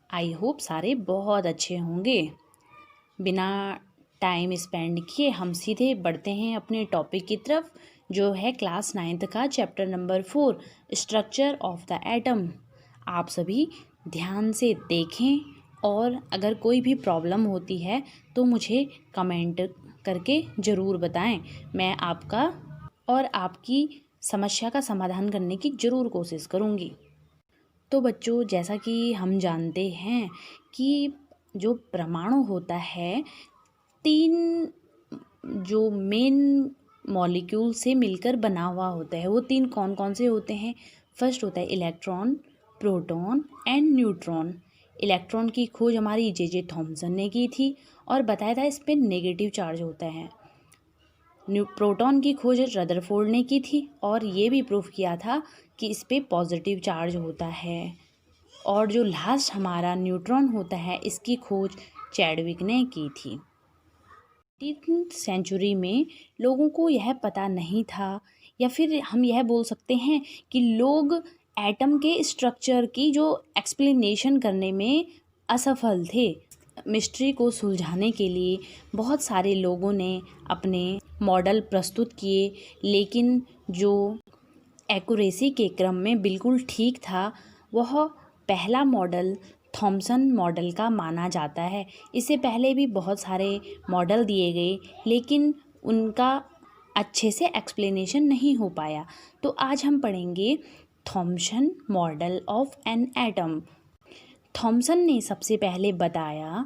I hope सारे बहुत अच्छे होंगे। बिना टाइम स्पेंड किए हम सीधे बढ़ते हैं अपने टॉपिक की तरफ, जो है क्लास 9th का chapter number 4 structure of the atom. आप सभी ध्यान से देखें और अगर कोई भी प्रॉब्लम होती है तो मुझे कमेंट करके ज़रूर बताएं। मैं आपका और आपकी समस्या का समाधान करने की ज़रूर कोशिश करूँगी। तो बच्चों, जैसा कि हम जानते हैं कि जो परमाणु होता है 3 जो मेन मॉलिक्यूल से मिलकर बना हुआ होता है। वो 3 कौन कौन से होते हैं? फर्स्ट होता है electron, proton and neutron. Electron की खोज हमारी जे थॉमसन ने की थी और बताया था इस पर नेगेटिव चार्ज होता है। प्रोटॉन की खोज रदरफोर्ड ने की थी और ये भी प्रूफ किया था कि इस पर पॉजिटिव चार्ज होता है। और जो लास्ट हमारा न्यूट्रॉन होता है, इसकी खोज चैडविक ने की थी। 18th सेंचुरी में लोगों को यह पता नहीं था, या फिर हम यह बोल सकते हैं कि लोग एटम के स्ट्रक्चर की जो एक्सप्लेनेशन करने में असफल थे। मिस्ट्री को सुलझाने के लिए बहुत सारे लोगों ने अपने मॉडल प्रस्तुत किए, लेकिन जो एक्यूरेसी के क्रम में बिल्कुल ठीक था वह पहला मॉडल थॉमसन मॉडल का माना जाता है। इससे पहले भी बहुत सारे मॉडल दिए गए, लेकिन उनका अच्छे से एक्सप्लेनेशन नहीं हो पाया। तो आज हम पढ़ेंगे Thomson model of an atom. Thomson ने सबसे पहले बताया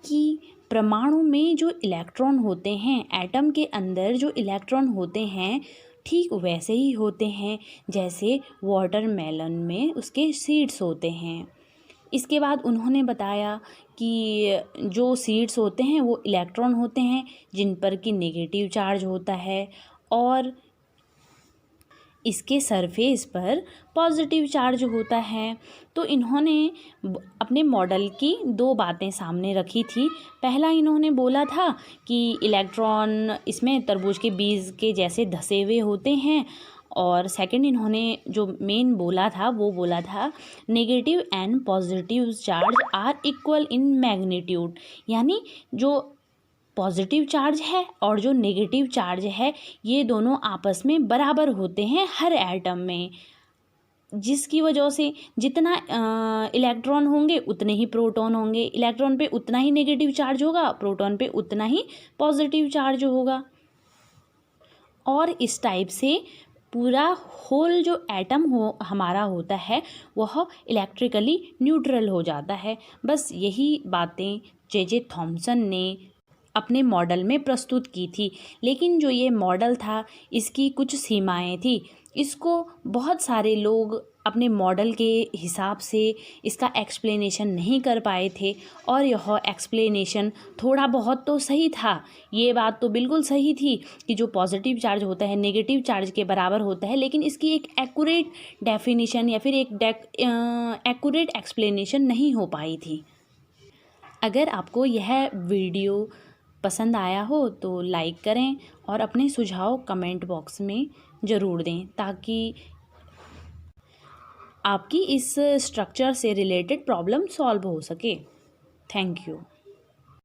कि परमाणु में जो इलेक्ट्रॉन होते हैं, एटम के अंदर जो इलेक्ट्रॉन होते हैं ठीक वैसे ही होते हैं जैसे वाटरमेलन में उसके सीड्स होते हैं। इसके बाद उन्होंने बताया कि जो सीड्स होते हैं वो इलेक्ट्रॉन होते हैं जिन पर कि नेगेटिव चार्ज होता है, और इसके सरफेस पर पॉजिटिव चार्ज होता है। तो इन्होंने अपने मॉडल की 2 बातें सामने रखी थी। पहला इन्होंने बोला था कि इलेक्ट्रॉन इसमें तरबूज के बीज के जैसे धसे हुए होते हैं, और सेकंड इन्होंने जो मेन बोला था वो बोला था negative and positive charge are equal in magnitude, यानी जो पॉजिटिव चार्ज है और जो नेगेटिव चार्ज है ये दोनों आपस में बराबर होते हैं हर एटम में, जिसकी वजह से जितना इलेक्ट्रॉन होंगे उतने ही प्रोटॉन होंगे, इलेक्ट्रॉन पे उतना ही नेगेटिव चार्ज होगा, प्रोटॉन पे उतना ही पॉजिटिव चार्ज होगा। और इस टाइप से पूरा होल जो एटम हमारा होता है वह इलेक्ट्रिकली न्यूट्रल हो जाता है। बस यही बातें जे थॉमसन ने अपने मॉडल में प्रस्तुत की थी, लेकिन जो ये मॉडल था इसकी कुछ सीमाएं थी। इसको बहुत सारे लोग अपने मॉडल के हिसाब से इसका एक्सप्लेनेशन नहीं कर पाए थे, और यह एक्सप्लेनेशन थोड़ा बहुत तो सही था। ये बात तो बिल्कुल सही थी कि जो पॉजिटिव चार्ज होता है नेगेटिव चार्ज के बराबर होता है, लेकिन इसकी एक एक्यूरेट डेफिनेशन या फिर एक एक्यूरेट एक्सप्लेनेशन नहीं हो पाई थी। अगर आपको यह वीडियो पसंद आया हो तो लाइक करें और अपने सुझाव कमेंट बॉक्स में ज़रूर दें, ताकि आपकी इस स्ट्रक्चर से रिलेटेड प्रॉब्लम सॉल्व हो सके। Thank you.